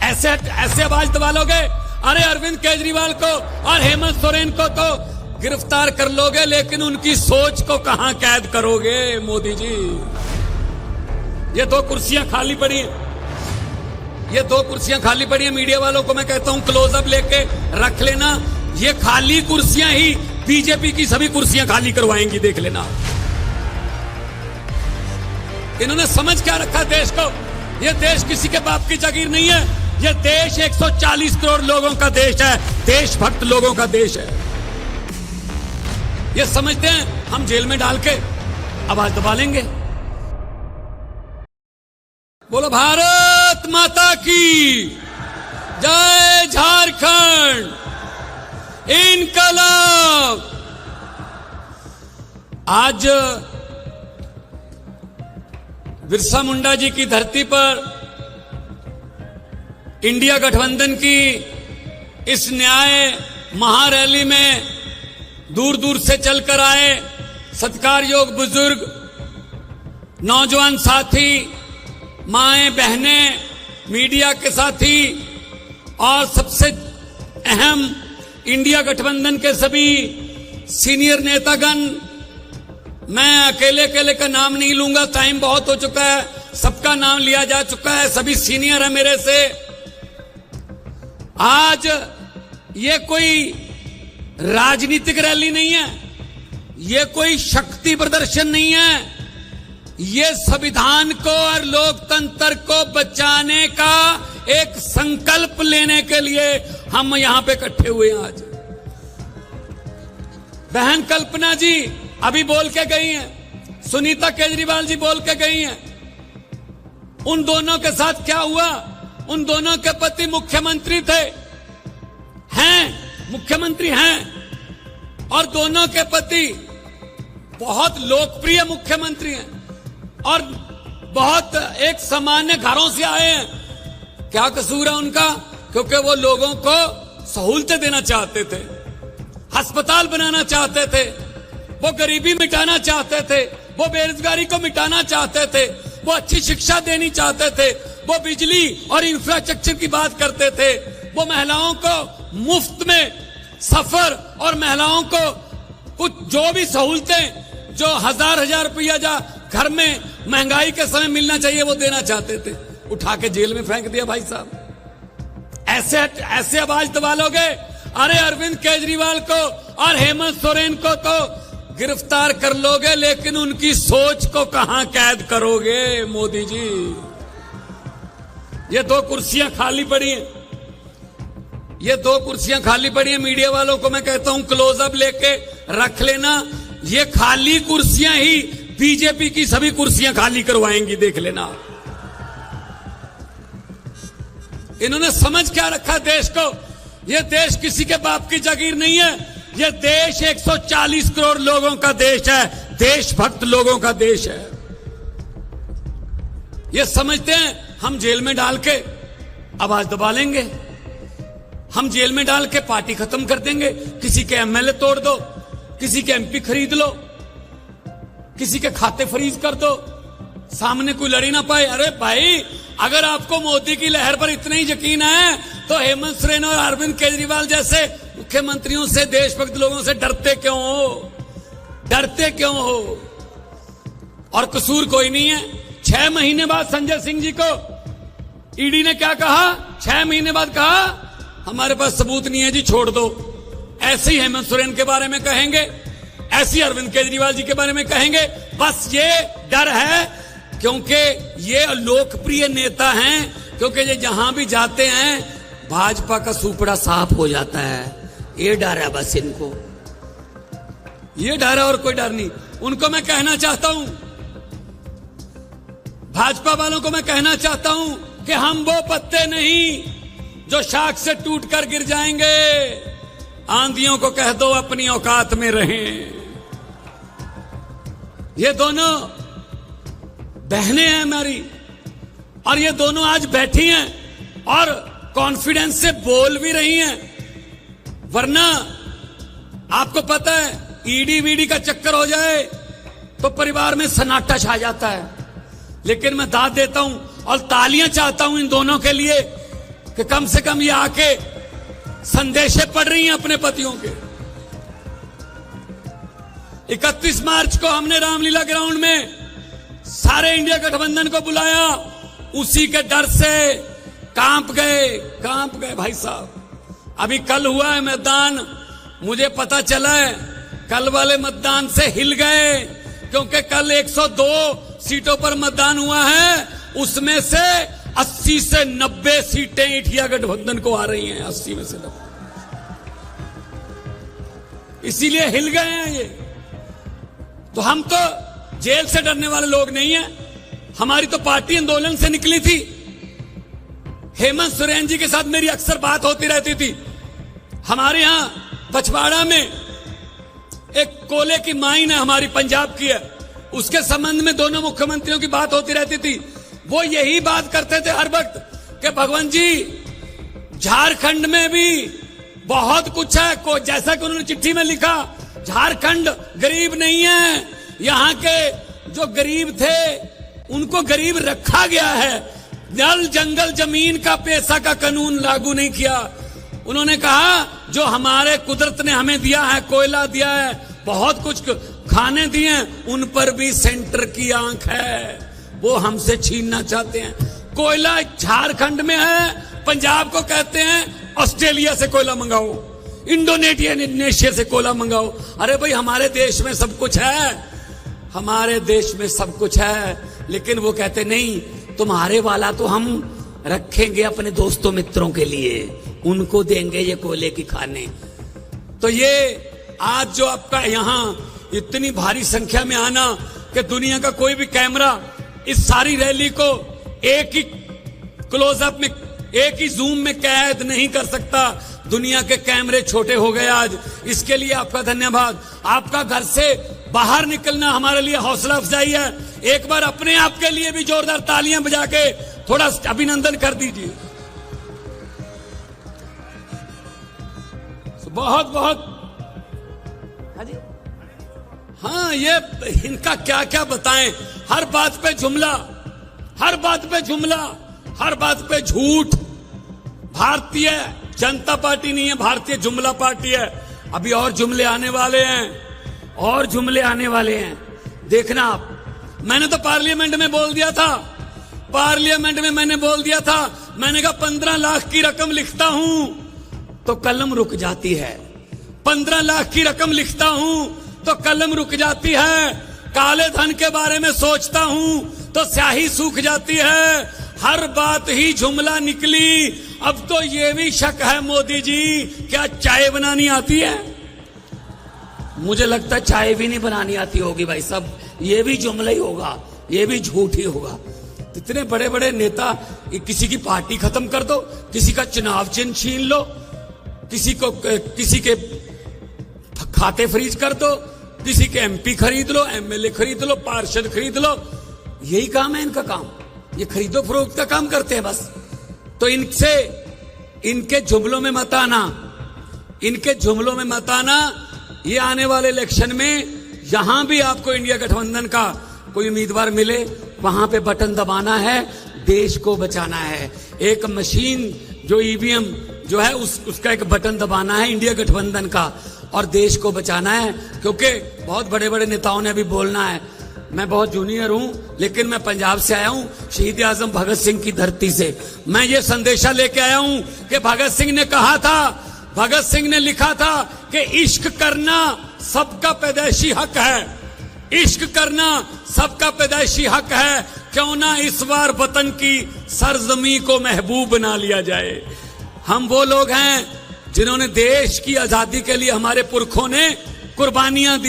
ऐसे ऐसे आवाज दबा लोगे? अरे अरविंद केजरीवाल को और हेमंत सोरेन को तो गिरफ्तार कर लोगे, लेकिन उनकी सोच को कहां कैद करोगे मोदी जी? ये दो कुर्सियां खाली पड़ी हैं, ये दो कुर्सियां खाली पड़ी हैं। मीडिया वालों को मैं कहता हूं क्लोजअप लेके रख लेना, ये खाली कुर्सियां ही बीजेपी की सभी कुर्सियां खाली करवाएंगी, देख लेना। इन्होंने समझ क्या रखा देश को? ये देश किसी के बाप की जागीर नहीं है, ये देश 140 करोड़ लोगों का देश है, देशभक्त लोगों का देश है। ये समझते हैं हम जेल में डाल के आवाज दबा लेंगे। बोलो भारत माता की जय, झारखंड इनकलाब। आज बिरसा मुंडा जी की धरती पर इंडिया गठबंधन की इस न्याय महारैली में दूर दूर से चलकर आए सत्कार योग बुजुर्ग, नौजवान साथी, माएं बहनें, मीडिया के साथी और सबसे अहम इंडिया गठबंधन के सभी सीनियर नेतागण। मैं अकेले अकेले का नाम नहीं लूंगा, टाइम बहुत हो चुका है, सबका नाम लिया जा चुका है, सभी सीनियर है मेरे से। आज ये कोई राजनीतिक रैली नहीं है, ये कोई शक्ति प्रदर्शन नहीं है, ये संविधान को और लोकतंत्र को बचाने का एक संकल्प लेने के लिए हम यहां पे इकट्ठे हुए हैं। आज बहन कल्पना जी अभी बोल के गई हैं, सुनीता केजरीवाल जी बोल के गई हैं। उन दोनों के साथ क्या हुआ? उन दोनों के पति मुख्यमंत्री थे, हैं मुख्यमंत्री हैं, और दोनों के पति बहुत लोकप्रिय मुख्यमंत्री हैं और बहुत एक सामान्य घरों से आए हैं। क्या कसूर है उनका? क्योंकि वो लोगों को सहूलतें देना चाहते थे, अस्पताल बनाना चाहते थे, वो गरीबी मिटाना चाहते थे, वो बेरोजगारी को मिटाना चाहते थे, वो अच्छी शिक्षा देनी चाहते थे, वो बिजली और इंफ्रास्ट्रक्चर की बात करते थे, वो महिलाओं को मुफ्त में सफर और महिलाओं को कुछ जो भी सहूलतें जो हजार रुपया जा घर में महंगाई के समय मिलना चाहिए वो देना चाहते थे। उठा के जेल में फेंक दिया भाई साहब। ऐसे आवाज दबा लोगे? अरे अरविंद केजरीवाल को और हेमंत सोरेन को तो गिरफ्तार कर लोगे, लेकिन उनकी सोच को कहां कैद करोगे मोदी जी? ये दो कुर्सियां खाली पड़ी हैं, ये दो कुर्सियां खाली पड़ी हैं। मीडिया वालों को मैं कहता हूं क्लोजअप लेके रख लेना, ये खाली कुर्सियां ही बीजेपी की सभी कुर्सियां खाली करवाएंगी, देख लेना। इन्होंने समझ क्या रखा देश को? ये देश किसी के बाप की जागीर नहीं है, ये देश 140 करोड़ लोगों का देश है, देशभक्त लोगों का देश है। ये समझते हैं हम जेल में डाल के आवाज दबा लेंगे, हम जेल में डाल के पार्टी खत्म कर देंगे, किसी के एमएलए तोड़ दो, किसी के एमपी खरीद लो, किसी के खाते फ्रीज कर दो, सामने कोई लड़ी ना पाए। अरे भाई, अगर आपको मोदी की लहर पर इतना ही यकीन है तो हेमंत सोरेन और अरविंद केजरीवाल जैसे मुख्यमंत्रियों से, देशभक्त लोगों से डरते क्यों हो? डरते क्यों हो? और कसूर कोई नहीं है। 6 महीने बाद संजय सिंह जी को ईडी ने क्या कहा? 6 महीने बाद कहा हमारे पास सबूत नहीं है जी, छोड़ दो। ऐसे ही हेमंत सोरेन के बारे में कहेंगे, ऐसी अरविंद केजरीवाल जी के बारे में कहेंगे। बस ये डर है क्योंकि ये लोकप्रिय नेता हैं, क्योंकि ये जहां भी जाते हैं भाजपा का सुपड़ा साफ हो जाता है। ये डर है बस इनको, ये डर है और कोई डर नहीं। उनको मैं कहना चाहता हूं, भाजपा वालों को मैं कहना चाहता हूं कि हम वो पत्ते नहीं जो शाख से टूटकर गिर जाएंगे। आंधियों को कह दो अपनी औकात में रहें। ये दोनों बहनें हैं हमारी, और ये दोनों आज बैठी हैं और कॉन्फिडेंस से बोल भी रही हैं। वरना आपको पता है ईडी वीडी का चक्कर हो जाए तो परिवार में सन्नाटा छा जाता है। लेकिन मैं दाद देता हूं और तालियां चाहता हूं इन दोनों के लिए कि कम से कम ये आके संदेशे पढ़ रही हैं अपने पतियों के। 31 मार्च को हमने रामलीला ग्राउंड में सारे इंडिया गठबंधन को बुलाया, उसी के डर से कांप गए भाई साहब। अभी कल हुआ है मतदान, मुझे पता चला है कल वाले मतदान से हिल गए, क्योंकि कल 102 सीटों पर मतदान हुआ है, उसमें से 80 से 90 सीटें इंडिया गठबंधन को आ रही हैं, 80 में से 90, इसीलिए हिल गए हैं ये। तो हम तो जेल से डरने वाले लोग नहीं हैं, हमारी तो पार्टी आंदोलन से निकली थी। हेमंत सोरेन जी के साथ मेरी अक्सर बात होती रहती थी। हमारे यहां बछवाड़ा में एक कोयले की माइन है, हमारी पंजाब की है, उसके संबंध में दोनों मुख्यमंत्रियों की बात होती रहती थी। वो यही बात करते थे हर वक्त कि भगवंत जी झारखंड में भी बहुत कुछ है, जैसा कि उन्होंने चिट्ठी में लिखा, झारखंड गरीब नहीं है, यहां के जो गरीब थे उनको गरीब रखा गया है, जल जंगल जमीन का पैसा का कानून लागू नहीं किया। उन्होंने कहा जो हमारे कुदरत ने हमें दिया है, कोयला दिया है, बहुत कुछ खाने दिए हैं, उन पर भी सेंटर की आंख है, वो हमसे छीनना चाहते हैं। कोयला झारखंड में है, पंजाब को कहते हैं ऑस्ट्रेलिया से कोयला मंगाओ, इंडोनेशिया से कोयला मंगाओ। अरे भाई हमारे देश में सब कुछ है, हमारे देश में सब कुछ है, लेकिन वो कहते नहीं, तुम्हारे वाला तो हम रखेंगे अपने दोस्तों मित्रों के लिए, उनको देंगे ये कोयले की खाने। तो ये आज जो आपका यहाँ इतनी भारी संख्या में आना कि दुनिया का कोई भी कैमरा इस सारी रैली को एक ही क्लोजअप में, एक ही जूम में कैद नहीं कर सकता। दुनिया के कैमरे छोटे हो गए आज, इसके लिए आपका धन्यवाद। आपका घर से बाहर निकलना हमारे लिए हौसला अफजाई है। एक बार अपने आप के लिए भी जोरदार तालियां बजा के थोड़ा अभिनंदन कर दीजिए। बहुत बहुत हाँ, ये इनका क्या क्या बताएं, हर बात पे जुमला, हर बात पे जुमला, हर बात पे झूठ। भारतीय जनता पार्टी नहीं है, भारतीय जुमला पार्टी है। अभी और जुमले आने वाले हैं, और जुमले आने वाले हैं, देखना आप। मैंने तो पार्लियामेंट में बोल दिया था, पार्लियामेंट में मैंने बोल दिया था, मैंने कहा 15 लाख की रकम लिखता हूं तो कलम रुक जाती है, 15 लाख की रकम लिखता हूं तो कलम रुक जाती है, काले धन के बारे में सोचता हूं तो स्याही सूख जाती है, हर बात ही जुमला निकली। अब तो ये भी शक है मोदी जी, क्या चाय बनानी आती है? मुझे लगता है चाय भी नहीं बनानी आती होगी भाई साहब, ये भी जुमला ही होगा, ये भी झूठ ही होगा। इतने बड़े बड़े नेता, किसी की पार्टी खत्म कर दो, किसी का चुनाव चिन्ह छीन लो, किसी के खाते फ्रीज कर दो, किसी के एमपी खरीद लो, एमएलए खरीद लो, पार्षद खरीद लो, यही काम है इनका काम, ये खरीदो फरोख्त का काम करते हैं बस। तो इनसे, इनके जुमलों में मत आना, इनके जुमलों में मत आना। ये आने वाले इलेक्शन में जहां भी आपको इंडिया गठबंधन का कोई उम्मीदवार मिले, वहां पे बटन दबाना है, देश को बचाना है। एक मशीन जो ईवीएम जो है उसका एक बटन दबाना है इंडिया गठबंधन का, और देश को बचाना है। क्योंकि बहुत बड़े बड़े नेताओं ने अभी बोलना है, मैं बहुत जूनियर हूं, लेकिन मैं पंजाब से आया हूं, शहीद आजम भगत सिंह की धरती से। मैं ये संदेशा लेके आया हूं कि भगत सिंह ने कहा था, भगत सिंह ने लिखा था कि इश्क करना सबका पैदाइशी हक है, इश्क करना सबका पैदाइशी हक है, क्यों ना इस बार वतन की सरजमी को महबूब बना लिया जाए। हम वो लोग हैं जिन्होंने देश की आजादी के लिए, हमारे पुरखों ने कुर्बानियां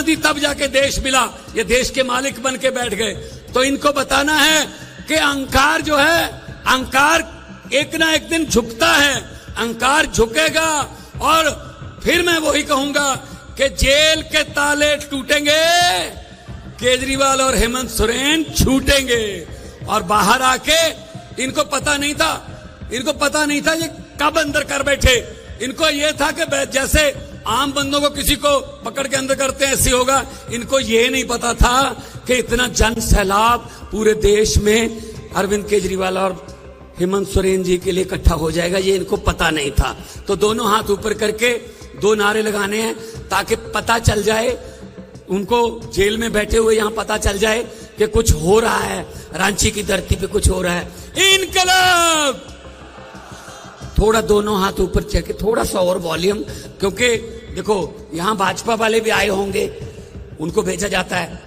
दी, तब जाके देश मिला। ये देश के मालिक बन के बैठ गए। तो इनको बताना है कि अहंकार जो है, अहंकार एक ना एक दिन झुकता है, अहंकार झुकेगा। और फिर मैं वही कहूंगा कि जेल के ताले टूटेंगे, केजरीवाल और हेमंत सोरेन छूटेंगे। और बाहर आके, इनको पता नहीं था ये कब अंदर कर बैठे। इनको ये था कि जैसे आम बंदों को किसी को पकड़ के अंदर करते हैं ऐसे होगा, इनको ये नहीं पता था कि इतना जन सैलाब पूरे देश में अरविंद केजरीवाल और हेमंत सोरेन जी के लिए इकट्ठा हो जाएगा, ये इनको पता नहीं था। तो दोनों हाथ ऊपर करके 2 नारे लगाने हैं ताकि पता चल जाए उनको, जेल में बैठे हुए यहां पता चल जाए कि कुछ हो रहा है, रांची की धरती पे कुछ हो रहा है। इनकलाब! थोड़ा दोनों हाथ ऊपर चेक, थोड़ा सा और वॉल्यूम, क्योंकि देखो यहां भाजपा वाले भी आए होंगे, उनको भेजा जाता है,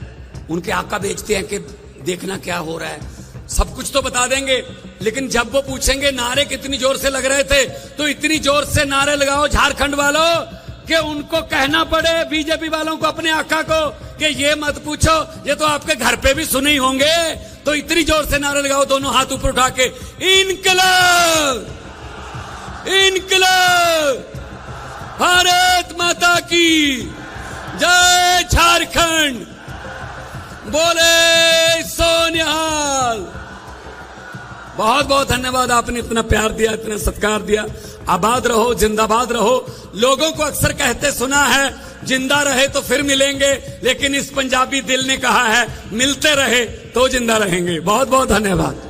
उनके आका भेजते हैं कि देखना क्या हो रहा है। सब कुछ तो बता देंगे, लेकिन जब वो पूछेंगे नारे कितनी जोर से लग रहे थे, तो इतनी जोर से नारे लगाओ झारखंड वालों कि उनको कहना पड़े बीजेपी वालों को, अपने आका को, कि ये मत पूछो, ये तो आपके घर पे भी सुने ही होंगे। तो इतनी जोर से नारे लगाओ दोनों हाथ ऊपर उठा के, इनकलाब! इनकलाब! भारत माता की जय! झारखंड बोले सोनिहाल! बहुत बहुत धन्यवाद, आपने इतना प्यार दिया, इतना सत्कार दिया। आबाद रहो, जिंदाबाद रहो। लोगों को अक्सर कहते सुना है, जिंदा रहे तो फिर मिलेंगे, लेकिन इस पंजाबी दिल ने कहा है मिलते रहे तो जिंदा रहेंगे। बहुत बहुत धन्यवाद।